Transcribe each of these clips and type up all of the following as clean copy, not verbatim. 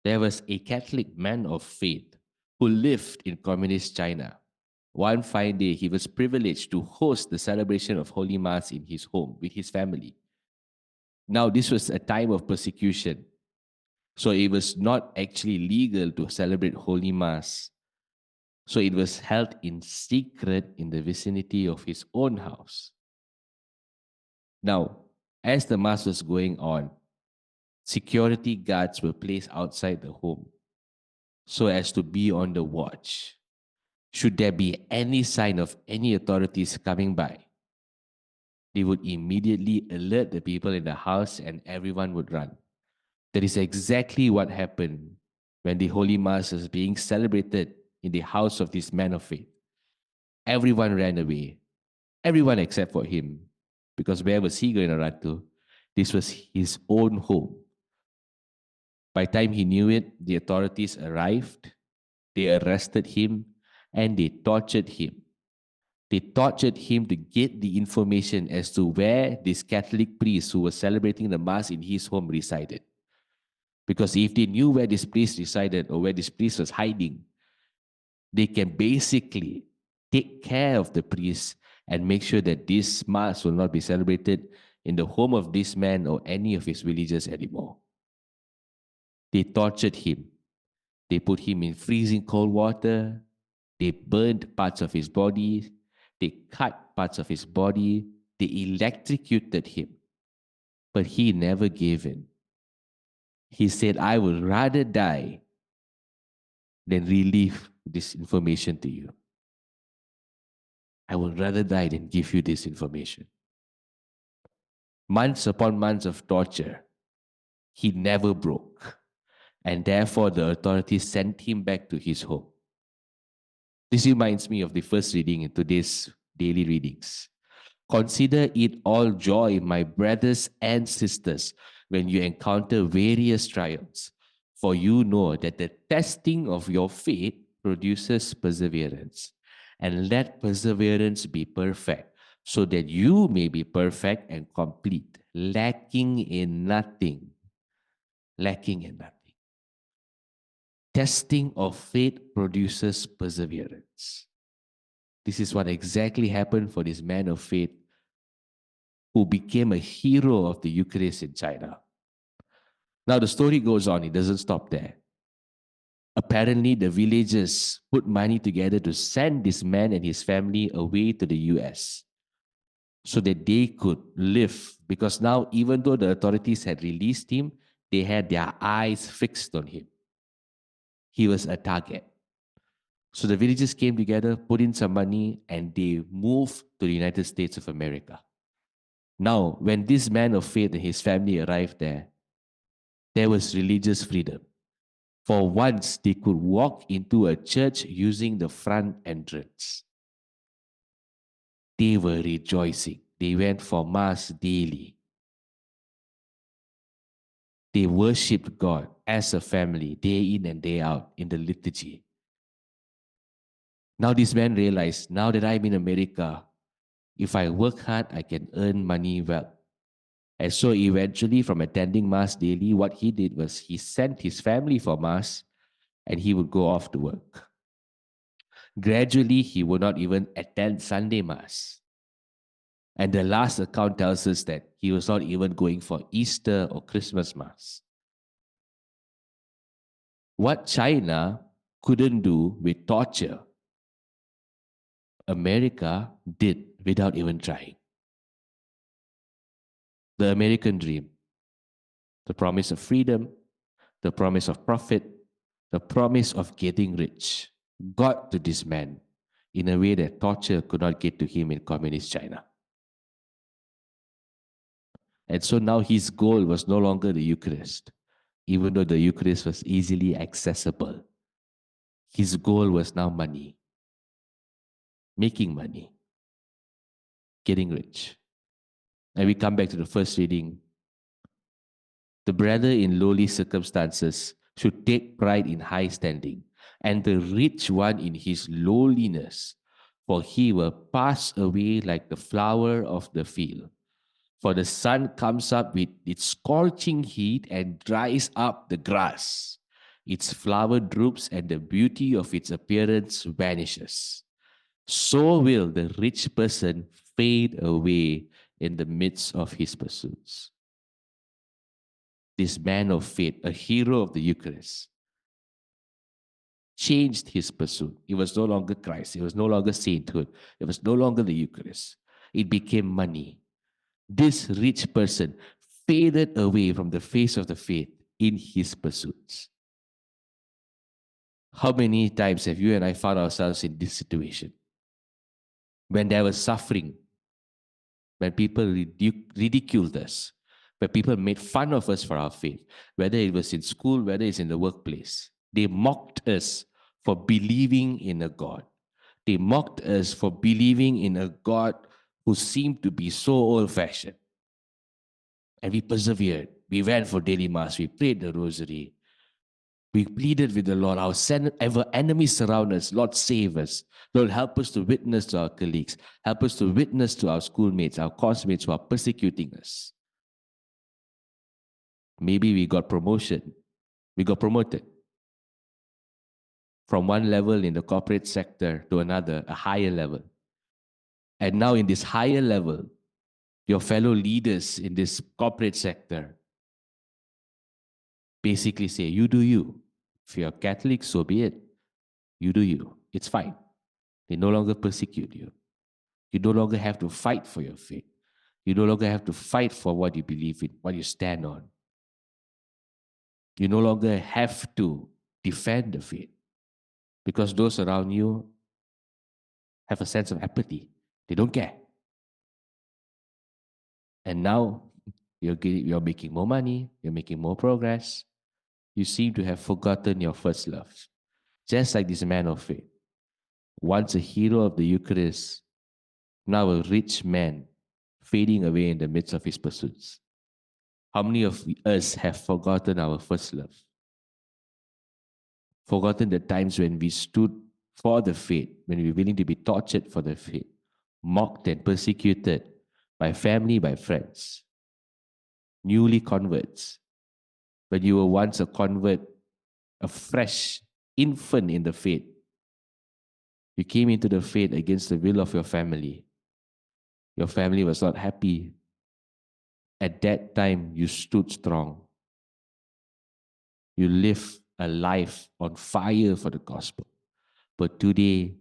there was a Catholic man of faith who lived in communist China. One fine day, he was privileged to host the celebration of Holy Mass in his home with his family. Now, this was a time of persecution, so it was not actually legal to celebrate Holy Mass. So it was held in secret in the vicinity of his own house. Now, as the Mass was going on, security guards were placed outside the home so as to be on the watch. Should there be any sign of any authorities coming by, they would immediately alert the people in the house and everyone would run. That is exactly what happened when the Holy Mass was being celebrated in the house of this man of faith. Everyone ran away. Everyone except for him. Because where was he going to run to? This was his own home. By the time he knew it, the authorities arrived. They arrested him and they tortured him. They tortured him to get the information as to where this Catholic priest who was celebrating the Mass in his home resided. Because if they knew where this priest resided or where this priest was hiding, they can basically take care of the priest and make sure that this Mass will not be celebrated in the home of this man or any of his villagers anymore. They tortured him. They put him in freezing cold water. They burned parts of his body. They cut parts of his body. They electrocuted him. But he never gave in. He said, I would rather die than relieve this information to you. I would rather die than give you this information. Months upon months of torture, he never broke. And therefore, the authorities sent him back to his home. This reminds me of the first reading in today's daily readings. Consider it all joy, my brothers and sisters, when you encounter various trials, for you know that the testing of your faith produces perseverance. And let perseverance be perfect, so that you may be perfect and complete, lacking in nothing. Lacking in nothing. Testing of faith produces perseverance. This is what exactly happened for this man of faith who became a hero of the Eucharist in China. Now the story goes on, it doesn't stop there. Apparently, the villagers put money together to send this man and his family away to the US so that they could live. Because now, even though the authorities had released him, they had their eyes fixed on him. He was a target. So the villagers came together, put in some money, and they moved to the United States of America. Now, when this man of faith and his family arrived there was religious freedom. For once, they could walk into a church using the front entrance. They were rejoicing. They went for Mass daily. They worshipped God as a family, day in and day out in the liturgy. Now this man realized, now that I'm in America, if I work hard, I can earn money well. And so eventually, from attending Mass daily, what he did was he sent his family for Mass and he would go off to work. Gradually, he would not even attend Sunday Mass. And the last account tells us that he was not even going for Easter or Christmas Mass. What China couldn't do with torture, America did without even trying. The American dream, the promise of freedom, the promise of profit, the promise of getting rich, got to this man in a way that torture could not get to him in communist China. And so now his goal was no longer the Eucharist, even though the Eucharist was easily accessible. His goal was now money, making money, getting rich. And we come back to the first reading. The brother in lowly circumstances should take pride in high standing, and the rich one in his lowliness, for he will pass away like the flower of the field. For the sun comes up with its scorching heat and dries up the grass. Its flower droops and the beauty of its appearance vanishes. So will the rich person fade away in the midst of his pursuits. This man of faith, a hero of the Eucharist, changed his pursuit. It was no longer Christ. It was no longer sainthood. It was no longer the Eucharist. It became money. This rich person faded away from the face of the faith in his pursuits. How many times have you and I found ourselves in this situation? When there was suffering, when people ridiculed us, when people made fun of us for our faith, whether it was in school, whether it's in the workplace, they mocked us for believing in a God. They mocked us for believing in a God who seemed to be so old-fashioned. And we persevered. We went for daily mass. We prayed the rosary. We pleaded with the Lord. Our enemies surround us. Lord, save us. Lord, help us to witness to our colleagues. Help us to witness to our schoolmates, our classmates who are persecuting us. Maybe we got promotion. We got promoted from one level in the corporate sector to another, a higher level. And now in this higher level, your fellow leaders in this corporate sector basically say, you do you. If you're Catholic, so be it. You do you. It's fine. They no longer persecute you. You no longer have to fight for your faith. You no longer have to fight for what you believe in, what you stand on. You no longer have to defend the faith because those around you have a sense of apathy. They don't care. And now you're making more money, you're making more progress. You seem to have forgotten your first love. Just like this man of faith. Once a hero of the Eucharist, now a rich man fading away in the midst of his pursuits. How many of us have forgotten our first love? Forgotten the times when we stood for the faith, when we were willing to be tortured for the faith, mocked and persecuted by family, by friends, newly converts. When you were once a convert, a fresh infant in the faith, you came into the faith against the will of your family. Your family was not happy. At that time, you stood strong. You lived a life on fire for the gospel. But today,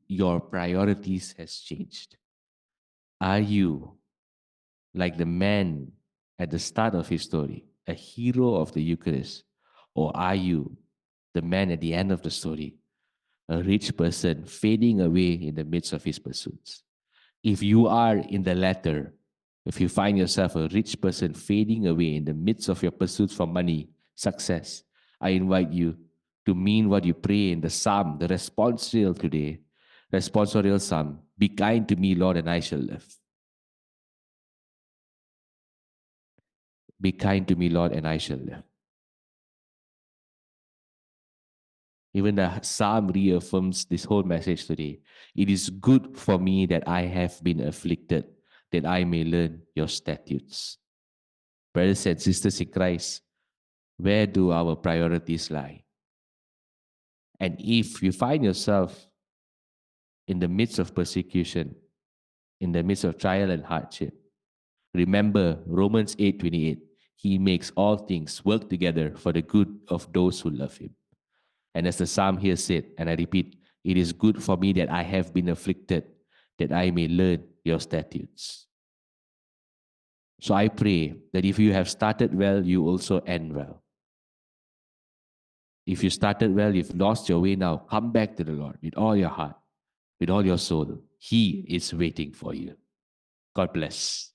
your priorities has changed. Are you like the man at the start of his story, a hero of the Eucharist? Or are you the man at the end of the story, a rich person fading away in the midst of his pursuits? If you are in the latter, if you find yourself a rich person fading away in the midst of your pursuits for money, success, I invite you to mean what you pray in the psalm, the responsorial today, responsorial psalm, be kind to me, Lord, and I shall live. Be kind to me, Lord, and I shall live. Even the psalm reaffirms this whole message today. It is good for me that I have been afflicted, that I may learn your statutes. Brothers and sisters in Christ, where do our priorities lie? And if you find yourself in the midst of persecution, in the midst of trial and hardship, remember Romans 8:28. He makes all things work together for the good of those who love him. And as the psalm here said, and I repeat, it is good for me that I have been afflicted, that I may learn your statutes. So I pray that if you have started well, you also end well. If you started well, you've lost your way now, come back to the Lord with all your heart, with all your soul. He is waiting for you. God bless.